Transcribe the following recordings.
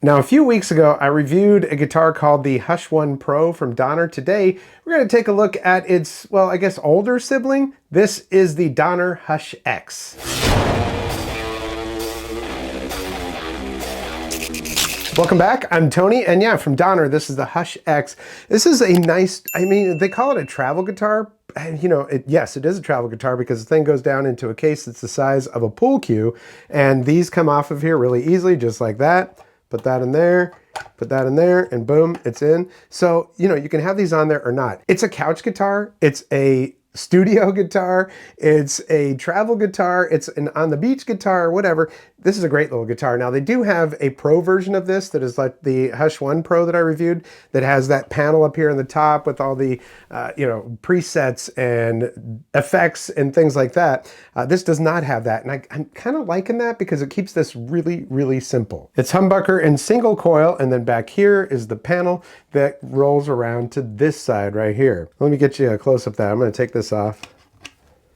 Now, a few weeks ago, I reviewed a guitar called the Hush 1 Pro from Donner. Today, we're going to take a look at its, well, I guess older sibling. This is the Donner Hush X. Welcome back, I'm Tony, and yeah, from Donner, this is the Hush X. This is a nice, I mean, they call it a travel guitar. You know, yes, it is a travel guitar because the thing goes down into a case that's the size of a pool cue, and these come off of here really easily, just like that. Put that in there, put that in there, and boom, it's in. So, you know, you can have these on there or not. It's a couch guitar, it's a studio guitar, it's a travel guitar, it's an on the beach guitar, whatever. This is a great little guitar. Now, they do have a pro version of this that is like the Hush 1 Pro that I reviewed that has that panel up here on the top with all the, you know, presets and effects and things like that. This does not have that, and I'm kind of liking that because it keeps this really, really simple. It's humbucker and single coil, and then back here is the panel that rolls around to this side right here. Let me get you a close-up of that. I'm going to take this off.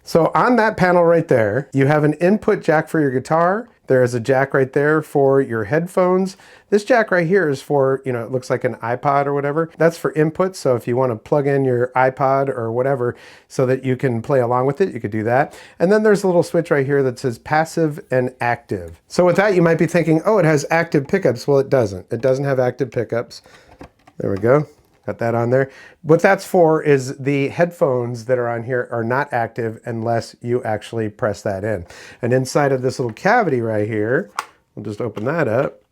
So on that panel right there, you have an input jack for your guitar. There is a jack right there for your headphones. This jack right here is for, you know, it looks like an iPod or whatever. That's for input. So if you want to plug in your iPod or whatever so that you can play along with it, you could do that. And then there's a little switch right here that says passive and active. So with that, you might be thinking, oh, it has active pickups. Well, it doesn't. It doesn't have active pickups. There we go. Got that on there. What that's for is the headphones that are on here are not active unless you actually press that in. And inside of this little cavity right here, we'll just open that up.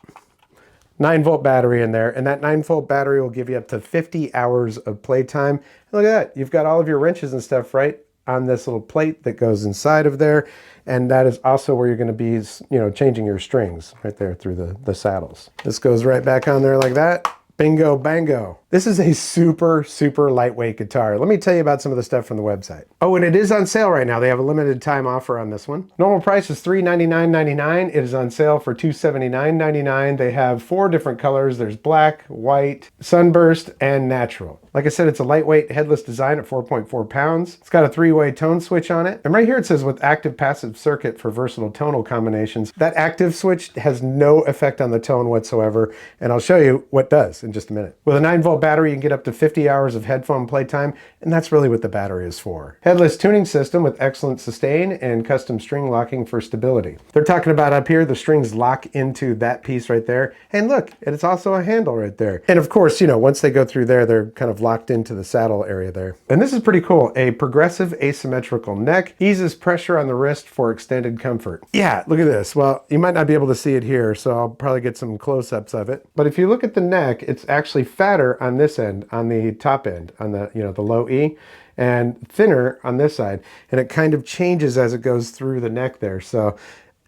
9-volt battery in there, and that 9-volt battery will give you up to 50 hours of playtime. And look at that, you've got all of your wrenches and stuff right on this little plate that goes inside of there. And that is also where you're going to be, you know, changing your strings right there through the saddles. This goes right back on there like that. Bingo, bango. This is a super, super lightweight guitar. Let me tell you about some of the stuff from the website. Oh, and it is on sale right now. They have a limited time offer on this one. Normal price is $399.99. It is on sale for $279.99. They have 4 different colors. There's black, white, sunburst, and natural. Like I said, it's a lightweight headless design at 4.4 pounds. It's got a 3-way tone switch on it. And right here it says with active passive circuit for versatile tonal combinations. That active switch has no effect on the tone whatsoever. And I'll show you what does in just a minute. With a 9-volt battery, you can get up to 50 hours of headphone playtime, and that's really what the battery is for. Headless tuning system with excellent sustain and custom string locking for stability. They're talking about up here, the strings lock into that piece right there. And look, it's also a handle right there. And of course, you know, once they go through there, they're kind of locked into the saddle area there. And this is pretty cool. A progressive asymmetrical neck eases pressure on the wrist for extended comfort. Yeah, look at this. Well, you might not be able to see it here, so I'll probably get some close-ups of it. But if you look at the neck, it's actually fatter on this end, on the top end, on the, you know, the low E, and thinner on this side. And it kind of changes as it goes through the neck there. So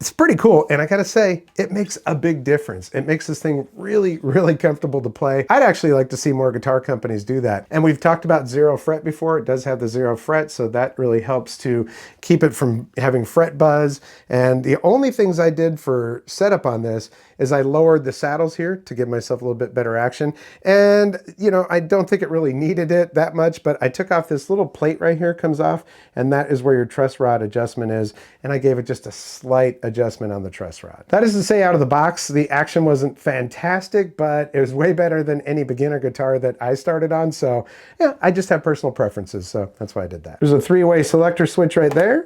it's pretty cool, and I gotta say, it makes a big difference. It makes this thing really, really comfortable to play. I'd actually like to see more guitar companies do that. And we've talked about 0 fret before. It does have the 0 fret, so that really helps to keep it from having fret buzz. And the only things I did for setup on this is I lowered the saddles here to give myself a little bit better action. And, you know, I don't think it really needed it that much, but I took off this little plate right here, comes off, and that is where your truss rod adjustment is. And I gave it just a slight adjustment on the truss rod. That is to say, out of the box, the action wasn't fantastic, but it was way better than any beginner guitar that I started on. So yeah, I just have personal preferences, so that's why I did that. There's a 3-way selector switch right there.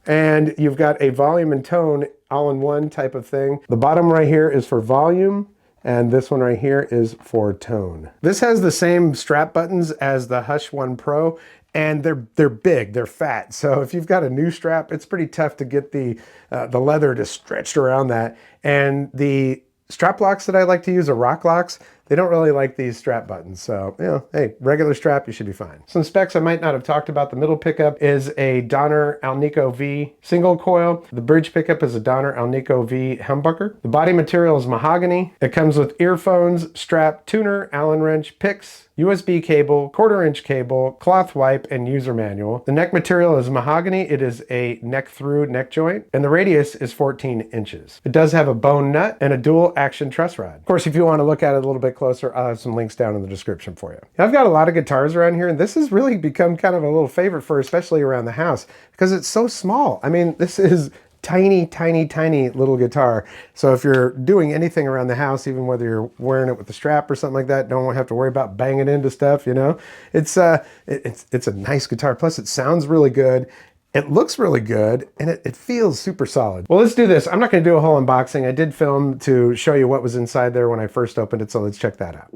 And you've got a volume and tone all-in-one type of thing. The bottom right here is for volume, and this one right here is for tone. This has the same strap buttons as the Hush 1 Pro, and they're big, they're fat. So if you've got a new strap, it's pretty tough to get the leather to stretch around that. And the strap locks that I like to use are rock locks. They don't really like these strap buttons. So, you know, hey, regular strap, you should be fine. Some specs I might not have talked about. The middle pickup is a Donner Alnico V single coil. The bridge pickup is a Donner Alnico V humbucker. The body material is mahogany. It comes with earphones, strap, tuner, Allen wrench, picks, USB cable, 1/4-inch cable, cloth wipe, and user manual. The neck material is mahogany. It is a neck-through neck joint, and the radius is 14 inches. It does have a bone nut and a dual action truss rod. Of course, if you want to look at it a little bit closer, I'll have some links down in the description for you. I've got a lot of guitars around here, and this has really become kind of a little favorite for especially around the house because it's so small. I mean, this is tiny, tiny, tiny little guitar. So if you're doing anything around the house, even whether you're wearing it with a strap or something like that, don't have to worry about banging into stuff, you know? It's a nice guitar. Plus it sounds really good. It looks really good, and it feels super solid. Well, let's do this. I'm not gonna do a whole unboxing. I did film to show you what was inside there when I first opened it, so let's check that out.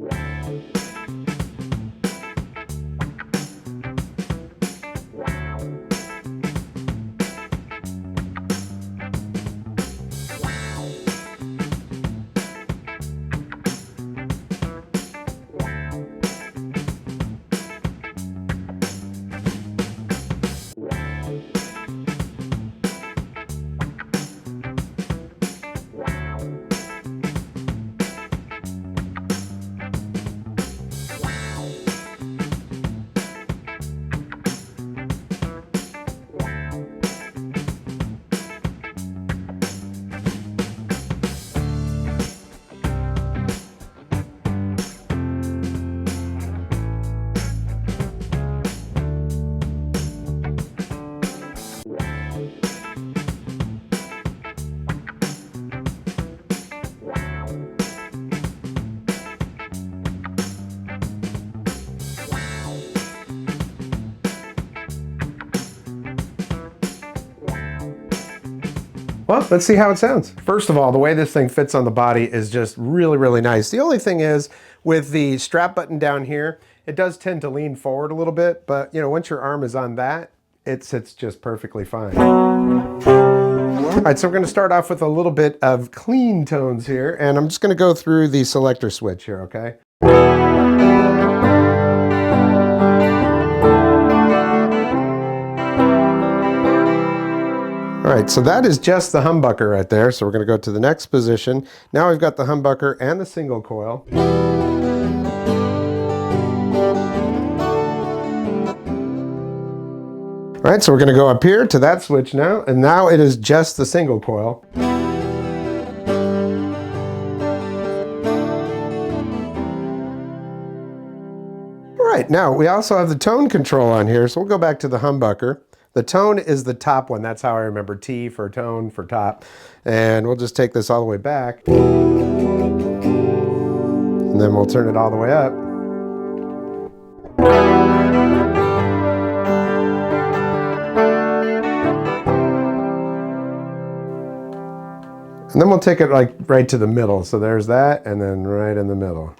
Well, let's see how it sounds. First of all, the way this thing fits on the body is just really, really nice. The only thing is, with the strap button down here, it does tend to lean forward a little bit, but you know, once your arm is on that, it sits just perfectly fine. All right, so we're gonna start off with a little bit of clean tones here, and I'm just gonna go through the selector switch here, okay? All right, so that is just the humbucker right there. So we're going to go to the next position. Now we've got the humbucker and the single coil. All right, so we're going to go up here to that switch now, and now it is just the single coil. All right, now we also have the tone control on here, so we'll go back to the humbucker. The tone is the top one. That's how I remember T for tone for top. And we'll just take this all the way back. And then we'll turn it all the way up. And then we'll take it like right to the middle. So there's that, and then right in the middle.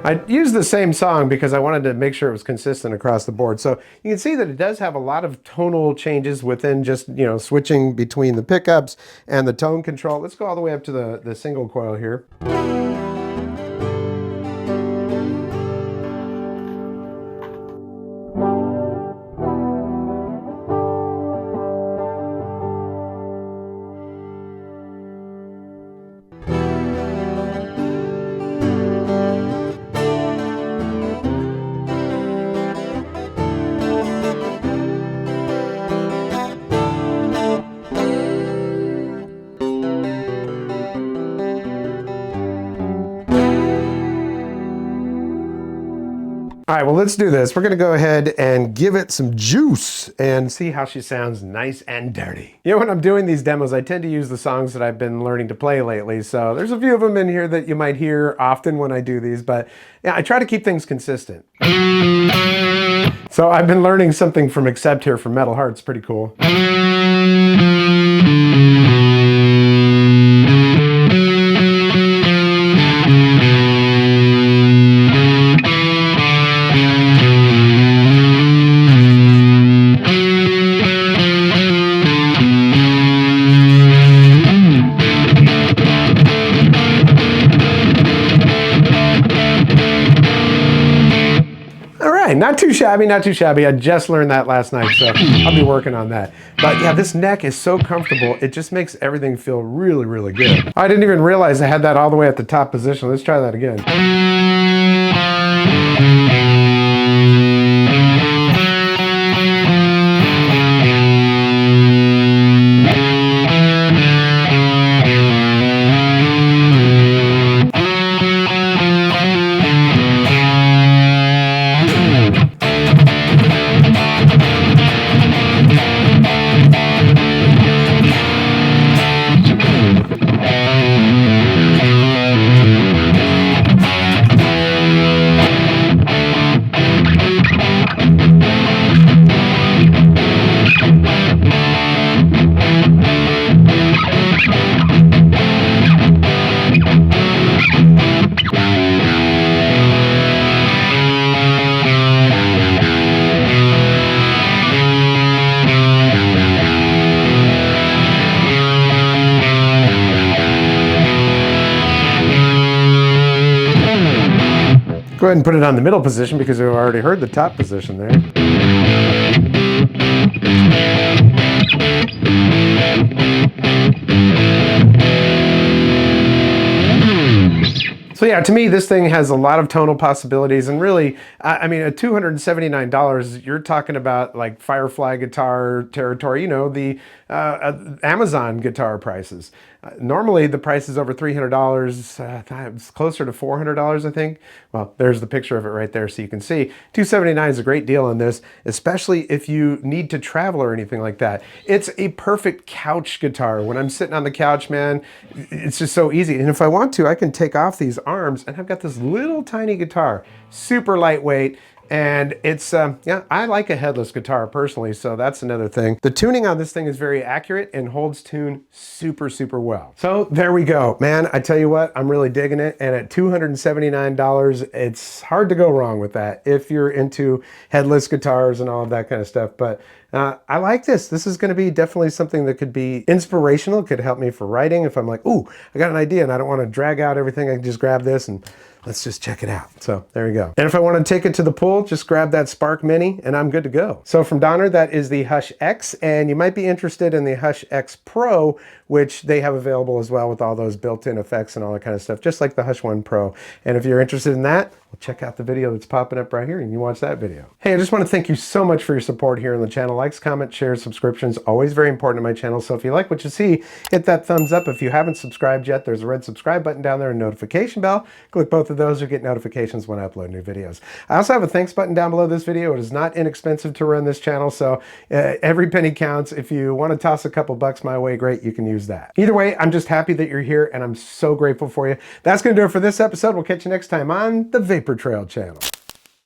I used the same song because I wanted to make sure it was consistent across the board. So you can see that it does have a lot of tonal changes within just, you know, switching between the pickups and the tone control. Let's go all the way up to the single coil here. All right, well, let's do this. We're gonna go ahead and give it some juice and see how she sounds nice and dirty. You know, when I'm doing these demos, I tend to use the songs that I've been learning to play lately. So there's a few of them in here that you might hear often when I do these, but yeah, I try to keep things consistent. So I've been learning something from Accept here from Metal Hearts, pretty cool. Not too shabby, not too shabby. I just learned that last night, so I'll be working on that. But yeah, this neck is so comfortable. It just makes everything feel really, really good. I didn't even realize I had that all the way at the top position. Let's try that again. Go ahead and put it on the middle position because we've already heard the top position there. So yeah, to me, this thing has a lot of tonal possibilities, and really, I mean, at $279, you're talking about like Firefly guitar territory, you know, the Amazon guitar prices. Normally, the price is over $300. It's closer to $400, I think. Well, there's the picture of it right there, so you can see. $279 is a great deal on this, especially if you need to travel or anything like that. It's a perfect couch guitar. When I'm sitting on the couch, man, it's just so easy. And if I want to, I can take off these arms, and I've got this little tiny guitar, super lightweight. And it's, yeah, I like a headless guitar personally, so that's another thing. The tuning on this thing is very accurate and holds tune super, super well. So there we go. Man, I tell you what, I'm really digging it. And at $279, it's hard to go wrong with that if you're into headless guitars and all of that kind of stuff. But I like this. This is going to be definitely something that could be inspirational. It could help me for writing. If I'm like, ooh, I got an idea and I don't want to drag out everything, I can just grab this and let's just check it out. So there you go. And if I want to take it to the pool, just grab that Spark Mini and I'm good to go. So from Donner, that is the Hush X, and you might be interested in the Hush X Pro, which they have available as well with all those built-in effects and all that kind of stuff, just like the Hush One Pro. And if you're interested in that, well, check out the video that's popping up right here and you watch that video. Hey, I just want to thank you so much for your support here on the channel. Likes, comments, shares, subscriptions, always very important to my channel. So if you like what you see, hit that thumbs up. If you haven't subscribed yet, there's a red subscribe button down there and notification bell. Click both of those to get notifications when I upload new videos. I also have a thanks button down below this video. It is not inexpensive to run this channel, so every penny counts. If you want to toss a couple bucks my way, great, you can use that. Either way, I'm just happy that you're here and I'm so grateful for you. That's going to do it for this episode. We'll catch you next time on the Vapor Trail channel.